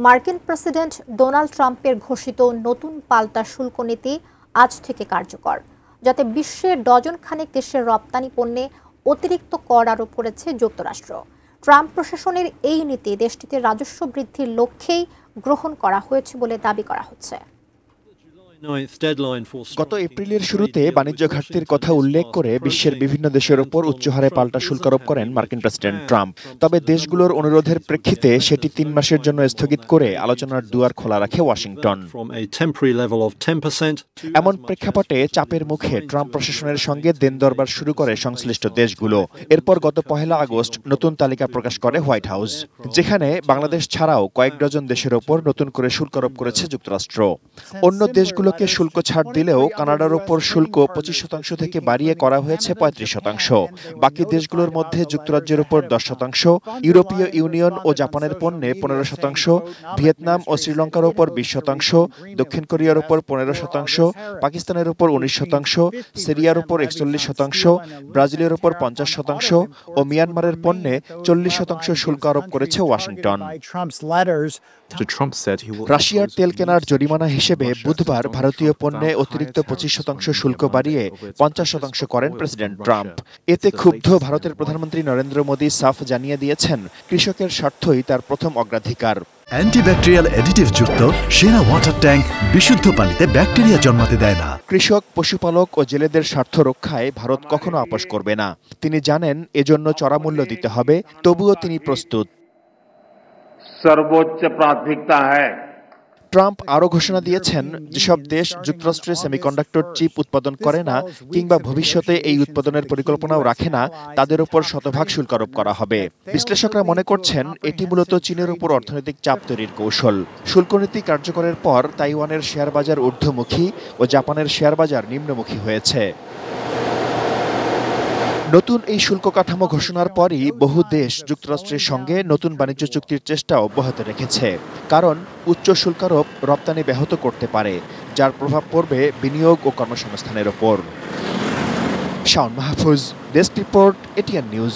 মার্কিন president Donald ট্রাম্পের ঘোষিত নতুন পাল্টা শুল্ক নীতি আজ থেকে কার্যকর, যাতে বিশ্বের ডজন খানেক দেশের রপ্তানি পণ্যে অতিরিক্ত কর আরোপ করেছে যুক্তরাষ্ট্র। ট্রাম্প প্রশাসনের এই নীতি দেশটিতে রাজস্ব বৃদ্ধির লক্ষ্যেই গ্রহণ করা হয়েছে বলে দাবি করা হচ্ছে। গত এপ্রিলের শুরুতে বাণিজ্য ঘাটতির কথা উল্লেখ করে বিশ্বের বিভিন্ন দেশের ওপর উচ্চহারে পাল্টা শুল্ক আরোপ করেন মার্কিন প্রেসিডেন্ট ট্রাম্প। তবে দেশগুলোর অনুরোধের প্রেক্ষিতে সেটি ৩ মাসের জন্য স্থগিত করে আলোচনার দুয়ার খোলা রাখে ওয়াশিংটন। এমন প্রেক্ষাপটে চাপের মুখে ট্রাম্প প্রশাসনের সঙ্গে দেন দরবার শুরু করে সংশ্লিষ্ট দেশগুলো। এরপর গত ১ আগস্ট নতুন তালিকা প্রকাশ করে হোয়াইট হাউস, যেখানে বাংলাদেশ ছাড়াও কয়েক ডজন দেশের ওপর নতুন করে শুল্ক আরোপ করেছে যুক্তরাষ্ট্র। অন্য দেশগুলো শুল্ক ছাড় দিলেও কানাডার উপর শুল্ক ২৫% থেকে বাড়িয়ে করা হয়েছে ৩৫%। বাকি দেশগুলোর মধ্যে যুক্তরাজ্যের উপর ১০%, ইউরোপীয় ইউনিয়ন ও জাপানের পণ্যে ১৫%, ভিয়েতনাম ও শ্রীলঙ্কার উপর ২০%, দক্ষিণ কোরিয়ার উপর ১৫%, পাকিস্তানের উপর ১৯%, সিরিয়ার উপর ৪১%, ব্রাজিলের উপর ৫০% ও মিয়ানমারের পণ্যে ৪০% শুল্ক আরোপ করেছে ওয়াশিংটন। রাশিয়ার তেল কেনার জরিমানা হিসেবে বুধবার ভারতীয় পণ্যে অতিরিক্ত ২৫% শুল্ক বাড়িয়ে ৫০% করেন প্রেসিডেন্ট ট্রাম্প। এতে ক্ষুব্ধ ভারতের প্রধানমন্ত্রী নরেন্দ্র মোদী সাফ জানিয়ে দিয়েছেন, কৃষকের স্বার্থই তার প্রথম অগ্রাধিকার। অ্যান্টিব্যাকটেরিয়াল অ্যাডিটিভ যুক্ত সেরা ওয়াটার ট্যাঙ্ক বিশুদ্ধ পানিতে ব্যাকটেরিয়া জন্মাতে দেয় না। কৃষক, পশুপালক ও জেলেদের স্বার্থ রক্ষায় ভারত কখনো আপোস করবে না। তিনি জানেন এজন্য চড়া মূল্য দিতে হবে, তবুও তিনি প্রস্তুত। সর্বোচ্চ প্রাথমিকতা হয়। ট্রাম্প আরও ঘোষণা দিয়েছেন, যেসব দেশ যুক্তরাষ্ট্রে সেমিকন্ডাক্টর চিপ উৎপাদন করে না কিংবা ভবিষ্যতে এই উৎপাদনের পরিকল্পনাও রাখে না, তাদের উপর শতভাগ শুল্ক আরোপ করা হবে। বিশ্লেষকরা মনে করছেন, এটি মূলত চীনের উপর অর্থনৈতিক চাপ তৈরির কৌশল। শুল্কনীতি কার্যকরের পর তাইওয়ানের শেয়ার বাজার ঊর্ধ্বমুখী ও জাপানের শেয়ার বাজার নিম্নমুখী হয়েছে। নতুন এই শুল্ক কাঠামো ঘোষণার পরই বহু দেশ যুক্তরাষ্ট্রের সঙ্গে নতুন বাণিজ্য চুক্তির চেষ্টা অব্যাহত রেখেছে। কারণ উচ্চ শুল্কারোপ রপ্তানি ব্যাহত করতে পারে, যার প্রভাব পড়বে বিনিয়োগ ও কর্মসংস্থানের ওপর। Shaon Mahfuz, desk report, ATN news.